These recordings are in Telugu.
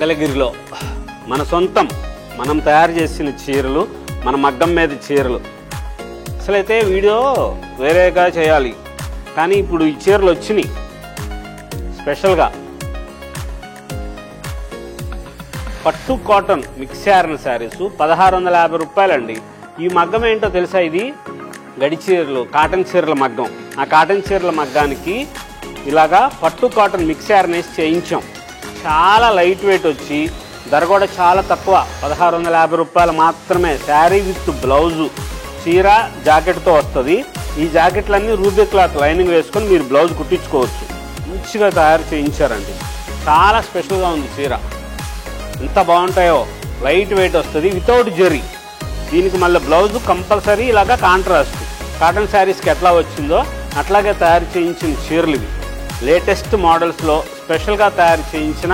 మంగళగిరిలో మన సొంతం మనం తయారు చేసిన చీరలు, మన మగ్గం మీద చీరలు. అసలైతే వీడియో వేరేగా చేయాలి, కానీ ఇప్పుడు ఈ చీరలు వచ్చినాయి స్పెషల్గా. పట్టు కాటన్ మిక్స్ ఐరన్ శారీస్ 1650 రూపాయలండి. ఈ మగ్గం ఏంటో తెలుసా? ఇది గడి చీరలు, కాటన్ చీరల మగ్గం. ఆ కాటన్ చీరల మగ్గానికి ఇలాగా పట్టు కాటన్ మిక్స్ ఐరన్ వేసి చేయించాం. చాలా లైట్ వెయిట్ వచ్చి ధర కూడా చాలా తక్కువ, 1650 రూపాయలు మాత్రమే. శారీ విత్ బ్లౌజు, చీర జాకెట్తో వస్తుంది. ఈ జాకెట్లన్నీ రూబీ క్లాత్ లైనింగ్ వేసుకొని మీరు బ్లౌజ్ కుట్టించుకోవచ్చు. మంచిగా తయారు చేయించారండి. చాలా స్పెషల్గా ఉంది చీర. ఎంత బాగుంటాయో. లైట్ వెయిట్ వస్తుంది, వితౌట్ జరీ. దీనికి మళ్ళీ బ్లౌజు కంపల్సరీ ఇలాగా కాంట్రాస్ట్. కాటన్ శారీస్కి ఎట్లా వచ్చిందో అట్లాగే తయారు చేయించిన చీరలు ఇవి. లేటెస్ట్ మోడల్స్లో స్పెషల్గా తయారు చేయించిన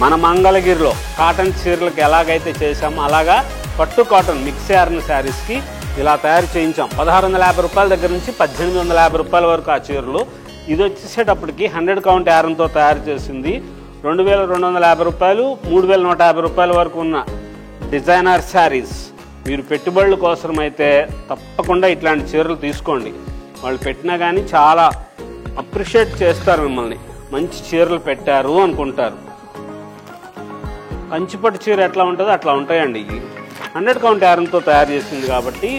మన మంగళగిరిలో కాటన్ చీరలకు ఎలాగైతే చేసామో అలాగా పట్టు కాటన్ మిక్స్ ఐరన్ శారీస్కి ఇలా తయారు చేయించాం. 1650 రూపాయల దగ్గర నుంచి 1850 రూపాయల వరకు ఆ చీరలు. ఇది వచ్చేసేటప్పటికి 100 కౌంట్ ఐరన్తో తయారు చేసింది. 2250 రూపాయలు, 3150 రూపాయల వరకు ఉన్న డిజైనర్ శారీస్. మీరు పెట్టుబడుల కోసం అయితే తప్పకుండా ఇట్లాంటి చీరలు తీసుకోండి. వాళ్ళు పెట్టినా కానీ చాలా అప్రిషియేట్ చేస్తారు మిమ్మల్ని. మంచి చీరలు పెట్టారు అనుకుంటారు. కంచిపట్టు చీర ఎట్లా ఉంటుందో అట్లా ఉంటాయండి. ఇవి 100 కౌంట్ ఐరన్తో తయారు చేసింది కాబట్టి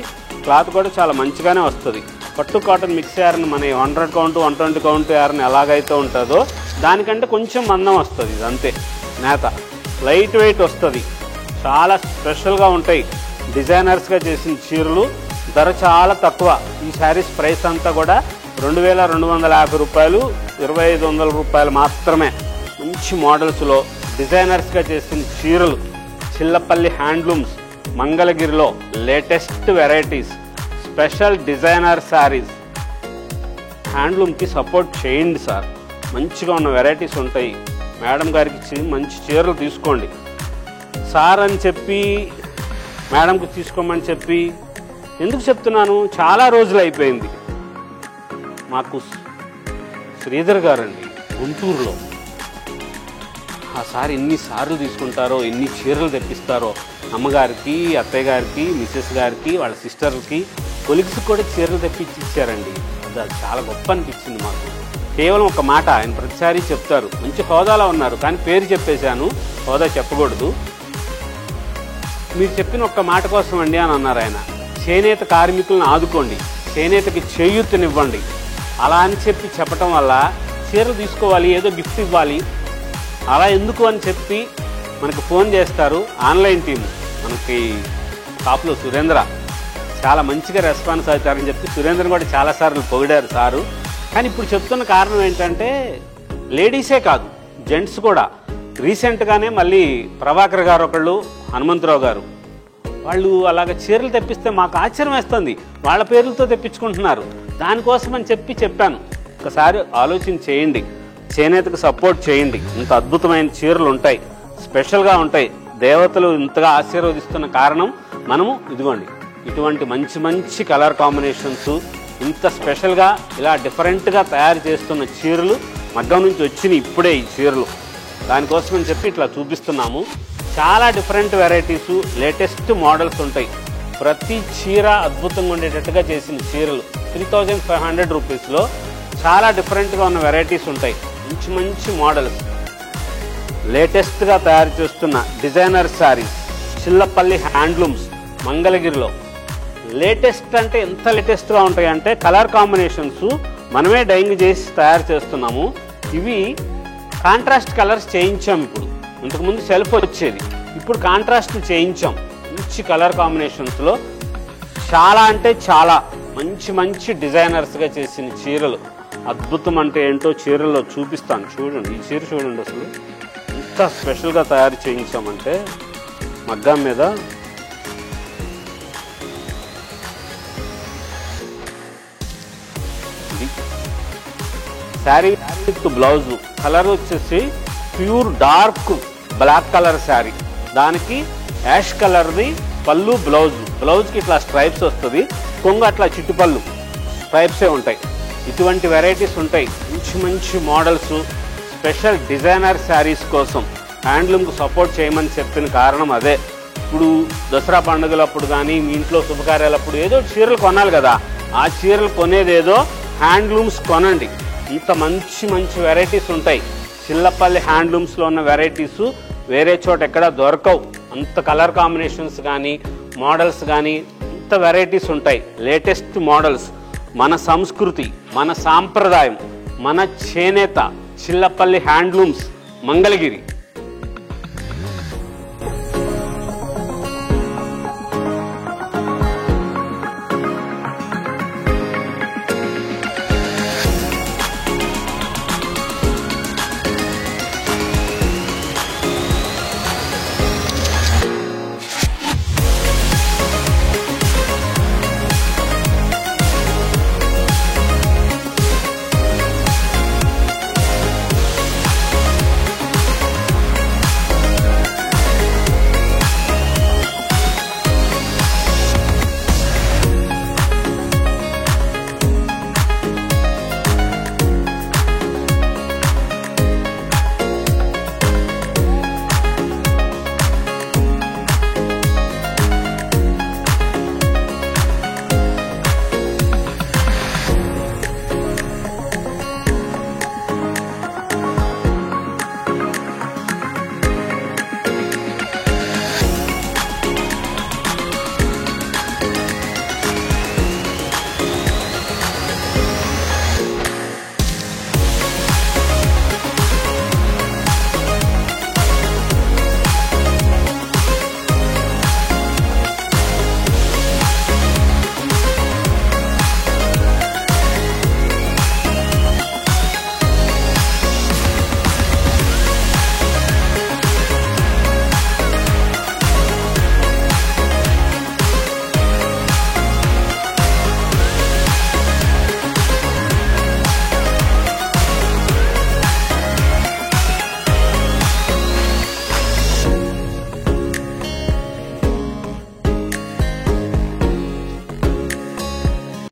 క్లాత్ కూడా చాలా మంచిగానే వస్తుంది. పట్టు కాటన్ మిక్స్ ఐరన్ మన 100 కౌంట్ 120 కౌంట్ ఐరన్ ఎలాగైతే ఉంటుందో దానికంటే కొంచెం మందం వస్తుంది. ఇది అంతే. నేత లైట్ వెయిట్ వస్తుంది. చాలా స్పెషల్గా ఉంటాయి. డిజైనర్స్గా చేసిన చీరలు. ధర చాలా తక్కువ. ఈ శారీస్ ప్రైస్ అంతా కూడా 2250 రూపాయలు, 2500 రూపాయలు మాత్రమే. మంచి మోడల్స్లో డిజైనర్స్గా చేసిన చీరలు. చిల్లపల్లి హ్యాండ్లూమ్స్ మంగళగిరిలో latest varieties, special designer sarees. హ్యాండ్లూమ్కి సపోర్ట్ చేయండి సార్. మంచిగా ఉన్న వెరైటీస్ ఉంటాయి. మేడం గారికి మంచి చీరలు తీసుకోండి. సార్ అని చెప్పి మేడంకి తీసుకోమని చెప్పి ఎందుకు చెప్తున్నాను? చాలా రోజులు అయిపోయింది. మాకు శ్రీధర్ గారండి గుంటూరులో, ఆ సార్ ఎన్నిసార్లు తీసుకుంటారో, ఎన్ని చీరలు తెప్పిస్తారో. అమ్మగారికి, అత్తయ్య గారికి, మిస్సెస్ గారికి, వాళ్ళ సిస్టర్కి, కొలిగ్స్కి కూడా చీరలు తెప్పించి ఇచ్చారండి. అది చాలా గొప్ప అనిపించింది మాకు. కేవలం ఒక మాట ఆయన ప్రతిసారి చెప్తారు. మంచి హోదాలో ఉన్నారు, కానీ పేరు చెప్పేశాను, హోదా చెప్పకూడదు. మీరు చెప్పిన ఒక్క మాట కోసం అండి అని అన్నారు ఆయన. చేనేత కార్మికులను ఆదుకోండి, చేనేతకి చేయూతనివ్వండి. అలా అని చెప్పి చెప్పటం వల్ల చీరలు తీసుకోవాలి, ఏదో గిఫ్ట్ ఇవ్వాలి, అలా ఎందుకు అని చెప్పి మనకు ఫోన్ చేస్తారు ఆన్లైన్ టీం. మనకి షాప్లో సురేంద్ర చాలా మంచిగా రెస్పాన్స్ అవుతారని చెప్పి సురేంద్రని కూడా చాలాసార్లు పొగిడారు సారు. కానీ ఇప్పుడు చెప్తున్న కారణం ఏంటంటే లేడీసే కాదు, జెంట్స్ కూడా. రీసెంట్గానే మళ్ళీ ప్రభాకర్ గారు ఒకళ్ళు, హనుమంతరావు గారు, వాళ్ళు అలాగ చీరలు తెప్పిస్తే మాకు ఆశ్చర్యం వేస్తుంది. వాళ్ళ పేర్లతో తెప్పించుకుంటున్నారు. దానికోసం అని చెప్పాను. ఒకసారి ఆలోచన చేయండి, చేనేతకు సపోర్ట్ చేయండి. ఇంత అద్భుతమైన చీరలు ఉంటాయి, స్పెషల్గా ఉంటాయి. దేవతలు ఇంతగా ఆశీర్వదిస్తున్న కారణం మనము ఇదిగోండి ఇటువంటి మంచి మంచి కలర్ కాంబినేషన్స్, ఇంత స్పెషల్గా ఇలా డిఫరెంట్గా తయారు చేస్తున్న చీరలు మగ్గం నుంచి వచ్చినాయి ఇప్పుడే ఈ చీరలు. దానికోసం అని చెప్పి ఇట్లా చూపిస్తున్నాము. చాలా డిఫరెంట్ వెరైటీసు, లేటెస్ట్ మోడల్స్ ఉంటాయి. ప్రతి చీర అద్భుతంగా ఉండేటట్టుగా చేసిన చీరలు 3500 రూపీస్లో చాలా డిఫరెంట్గా ఉన్న వెరైటీస్ ఉంటాయి. మంచి మంచి మోడల్స్, లేటెస్ట్గా తయారు చేస్తున్న డిజైనర్ శారీస్. చిల్లపల్లి హ్యాండ్లూమ్స్ మంగళగిరిలో లేటెస్ట్ అంటే ఎంత లేటెస్ట్గా ఉంటాయంటే కలర్ కాంబినేషన్స్ మనమే డైయింగ్ చేసి తయారు చేస్తున్నాము. ఇవి కాంట్రాస్ట్ కలర్స్ చేయించాం. ఇప్పుడు ఇంతకుముందు సెల్ఫ్ వచ్చేది, ఇప్పుడు కాంట్రాస్ట్ చేయించాం. మంచి కలర్ కాంబినేషన్స్లో చాలా అంటే చాలా మంచి మంచి డిజైనర్స్గా చేసిన చీరలు. అద్భుతం అంటే ఏంటో చీరల్లో చూపిస్తాను చూడండి. ఈ చీర చూడండి, అసలు ఎంత స్పెషల్గా తయారు చేయించామంటే మగ్గం మీద. శారీ విత్ బ్లౌజ్ కలర్ వచ్చేసి pure dark black colour sari, దానికి యాష్ కలర్ది పళ్ళు, బ్లౌజ్కి ఇట్లా స్ట్రైప్స్ వస్తుంది, కొంగు అట్లా చిట్టుపళ్ళు స్ట్రైప్సే ఉంటాయి. ఇటువంటి వెరైటీస్ ఉంటాయి. మంచి మంచి మోడల్స్, స్పెషల్ డిజైనర్ శారీస్ కోసం హ్యాండ్లూమ్కు సపోర్ట్ చేయమని చెప్పిన కారణం అదే. ఇప్పుడు దసరా పండుగలప్పుడు కానీ మీ ఇంట్లో శుభకార్యాలప్పుడు ఏదో చీరలు కొనాలి కదా, ఆ చీరలు కొనేదేదో హ్యాండ్లూమ్స్ కొనండి. ఇంత మంచి మంచి వెరైటీస్ ఉంటాయి. చిల్లపల్లి హ్యాండ్లూమ్స్లో ఉన్న వెరైటీస్ వేరే చోట ఎక్కడ దొరకవు. అంత కలర్ కాంబినేషన్స్ కానీ మోడల్స్ కానీ ఇంత వెరైటీస్ ఉంటాయి. లేటెస్ట్ మోడల్స్, మన సంస్కృతి, మన సాంప్రదాయం, మన చేనేత, చిల్లపల్లి హ్యాండ్లూమ్స్, మంగళగిరి.